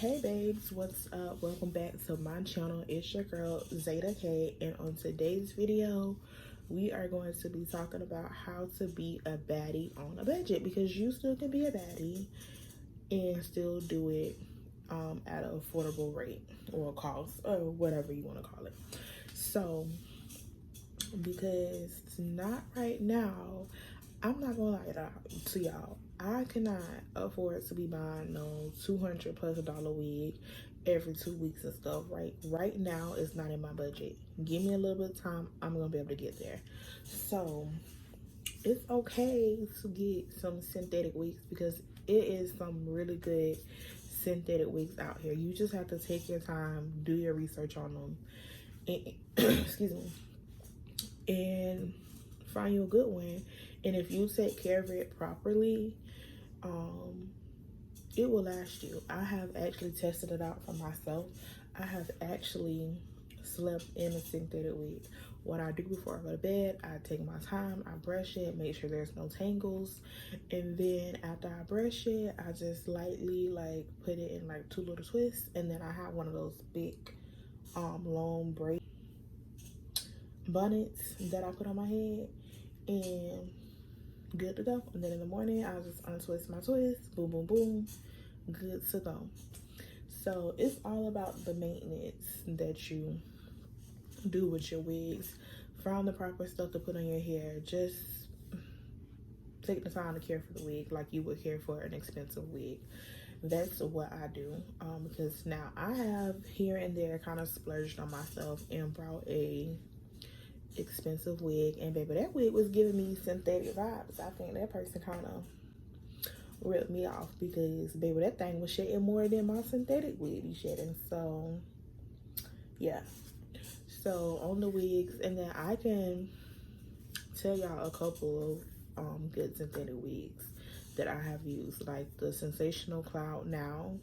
Hey babes, what's up? Welcome back to my channel. It's your girl Zeta K, and on today's video we are going to be talking about how to be a baddie on a budget, because you still can be a baddie and still do it at an affordable rate or cost or whatever you want to call it. So because not right now, I'm not gonna lie to y'all, I cannot afford to be buying no $200+ wig every 2 weeks and stuff. Right now, it's not in my budget. Give me a little bit of time, I'm gonna be able to get there. So it's okay to get some synthetic wigs, because it is some really good synthetic wigs out here. You just have to take your time, do your research on them, and, excuse me, and find you a good one. And if you take care of it properly, it will last you. I have actually tested it out for myself. I have actually slept in a synthetic wig. What I do before I go to bed, I take my time, I brush it, make sure there's no tangles, and then after I brush it, I just lightly put it in two little twists, and then I have one of those big long braid bonnets that I put on my head, and good to go. And then in the morning, I'll just untwist my twist, boom, boom, boom, good to go. So it's all about the maintenance that you do with your wigs. Find the proper stuff to put on your hair. Just take the time to care for the wig like you would care for an expensive wig. That's what I do, because now I have here and there kind of splurged on myself and brought a expensive wig, and baby, that wig was giving me synthetic vibes. I think that person kind of ripped me off, because baby, that thing was shedding more than my synthetic wig be shedding. So yeah, so on the wigs, and then I can tell y'all a couple of good synthetic wigs that I have used, like the Sensational Cloud Nine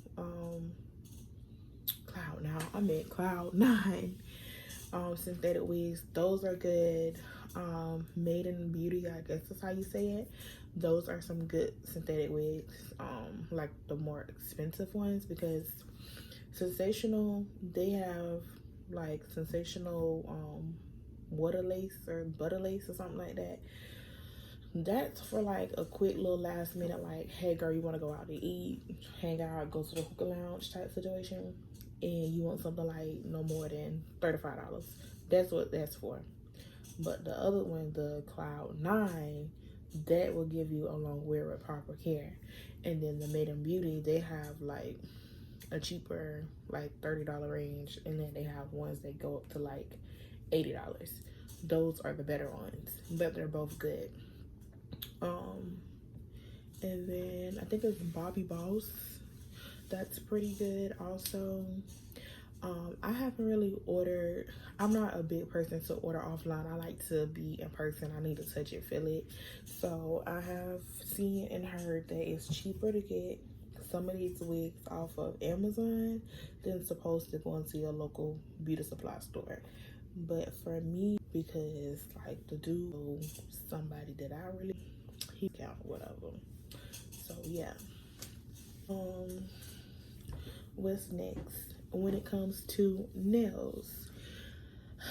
synthetic wigs. Those are good. Made in Beauty, I guess that's how you say it. Those are some good synthetic wigs, like the more expensive ones, because Sensational, they have Sensational water lace or butter lace or something like that. That's for a quick little last minute, hey girl, you want to go out to eat, hang out, go to the hookah lounge type situation, and you want something no more than $35. That's what that's for. But the other one, the Cloud 9, that will give you a long wear with proper care. And then the Made in Beauty, they have a cheaper $30 range, and then they have ones that go up to $80. Those are the better ones, but they're both good. And then I think it's Bobby Boss. That's pretty good also. I haven't really ordered. I'm not a big person to order offline. I like to be in person. I need to touch it, feel it. So I have seen and heard that it's cheaper to get some of these wigs off of Amazon than supposed to go into your local beauty supply store. But for me, because the dude, somebody that I really, he count whatever. So yeah. What's next? When it comes to nails,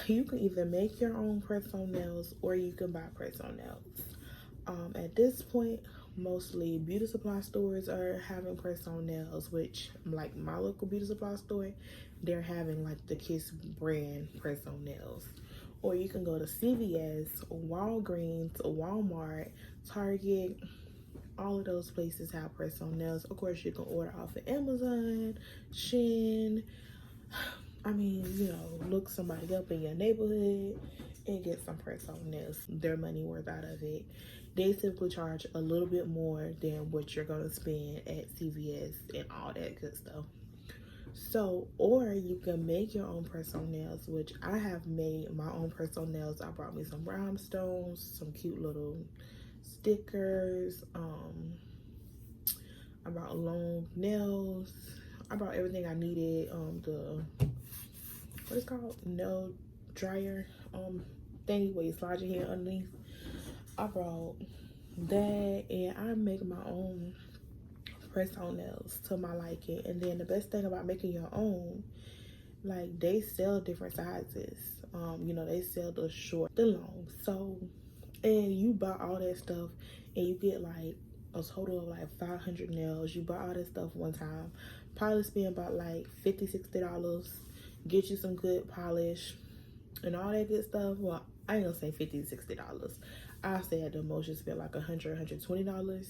you can either make your own press-on nails or you can buy press-on nails. At this point, mostly beauty supply stores are having press-on nails, which my local beauty supply store, they're having the Kiss brand press-on nails. Or you can go to CVS, Walgreens, Walmart, Target. All of those places have press-on nails. Of course, you can order off of Amazon, Shein. I mean, look somebody up in your neighborhood and get some press-on nails. Their money worth out of it. They typically charge a little bit more than what you're going to spend at CVS and all that good stuff. So, or you can make your own press-on nails, which I have made my own press-on nails. I brought me some rhinestones, some cute little stickers. I brought long nails. I brought everything I needed. What is it called? Nail dryer thingy where you slide your hair underneath. I brought that, and I make my own press on nails to my liking. And then the best thing about making your own, like, they sell different sizes. You know, they sell the short, the long. So, and you buy all that stuff and you get like a total of like 500 nails. You buy all that stuff one time, probably spend about like $50-$60, get you some good polish and all that good stuff. Well, I ain't gonna say $50-$60. I say at the most you spend like $100-$120,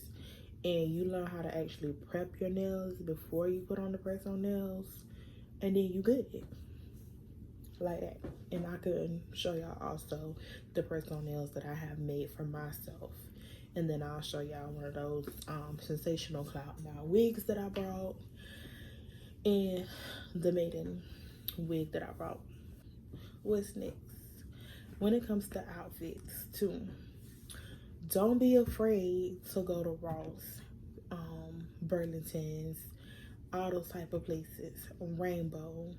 and you learn how to actually prep your nails before you put on the press on nails, and then you good like that. And I could show y'all also the press on nails that I have made for myself, and then I'll show y'all one of those sensational cloud now wigs that I brought, and the maiden wig that I brought. What's next? When it comes to outfits too, don't be afraid to go to Ross, Burlington's, all those type of places, Rainbow,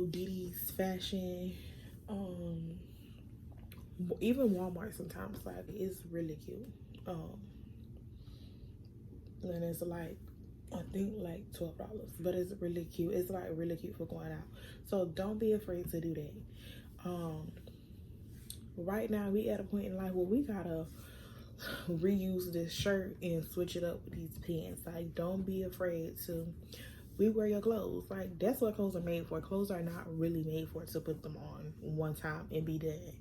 Diddy's Fashion, even Walmart sometimes. Like, it's really cute. And it's like, I think like $12, but it's really cute. It's like really cute for going out. So don't be afraid to do that. Right now we at a point in life where we gotta reuse this shirt and switch it up with these pants. Like, don't be afraid to rewear your clothes. Like, that's what clothes are made for. Clothes are not really made for to put them on one time and be done.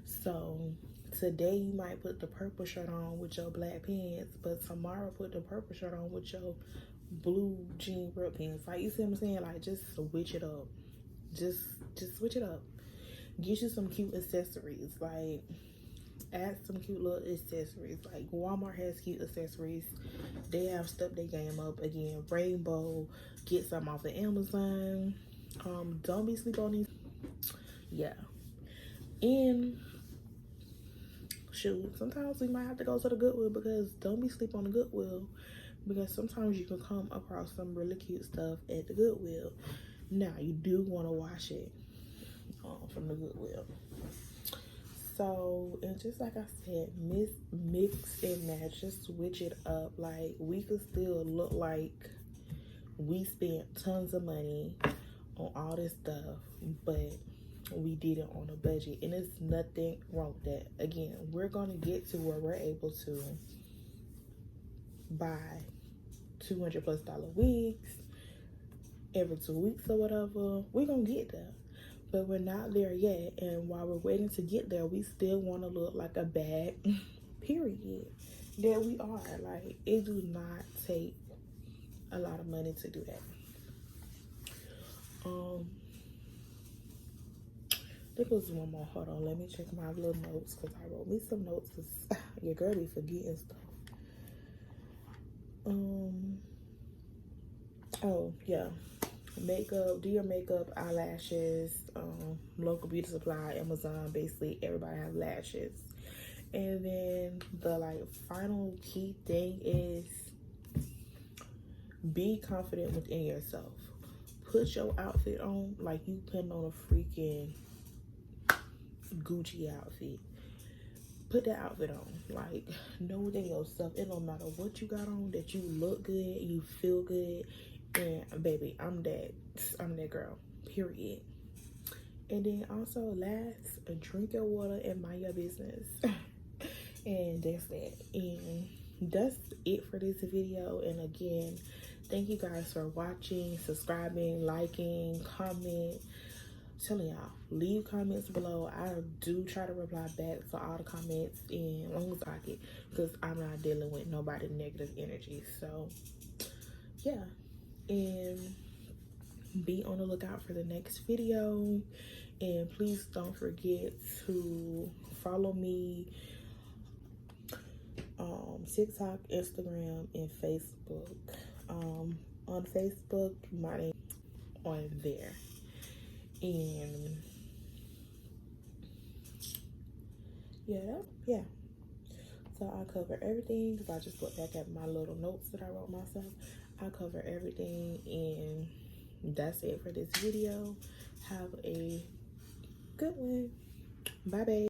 So today you might put the purple shirt on with your black pants, but tomorrow put the purple shirt on with your blue jean ripped pants. Like, you see what I'm saying? Like, just switch it up. Just switch it up. Get you some cute accessories. Like, add some cute little accessories. Like, Walmart has cute accessories. They have stepped their game up. Again, Rainbow, get some off of Amazon. Don't be sleep on these. Yeah. And shoot, sometimes we might have to go to the Goodwill, because don't be sleep on the Goodwill, because sometimes you can come across some really cute stuff at the Goodwill. Now, you do want to wash it from the Goodwill. So, and just like I said, mix and match, just switch it up. Like, we could still look like we spent tons of money on all this stuff, but we did it on a budget, and there's nothing wrong with that. Again, we're going to get to where we're able to buy $200+ wigs every 2 weeks or whatever. We're going to get there. But we're not there yet, and while we're waiting to get there, we still want to look like a bag, period. That we are. Like, it do not take a lot of money to do that. There was one more. Hold on, let me check my little notes, because I wrote me some notes, because your girl be forgetting stuff. Oh yeah, makeup, do your makeup, eyelashes, local beauty supply, Amazon, basically everybody have lashes. And then the like final key thing is be confident within yourself. Put your outfit on like you putting on a freaking Gucci outfit. Put that outfit on. Like, know within yourself, it don't matter what you got on, that you look good, you feel good. And baby, I'm that girl, period. And then also last, drink your water and mind your business. And that's that. And that's it for this video. And again, thank you guys for watching, subscribing, liking, comment. Telling y'all, leave comments below. I do try to reply back to all the comments, and as long as I get, because I'm not dealing with nobody negative energy. So yeah, and be on the lookout for the next video. And please don't forget to follow me TikTok, Instagram, and Facebook. On Facebook, my name on there. And yeah, so I cover everything, because I just look back at my little notes that I wrote myself. I cover everything, and that's it for this video. Have a good one. Bye, babe.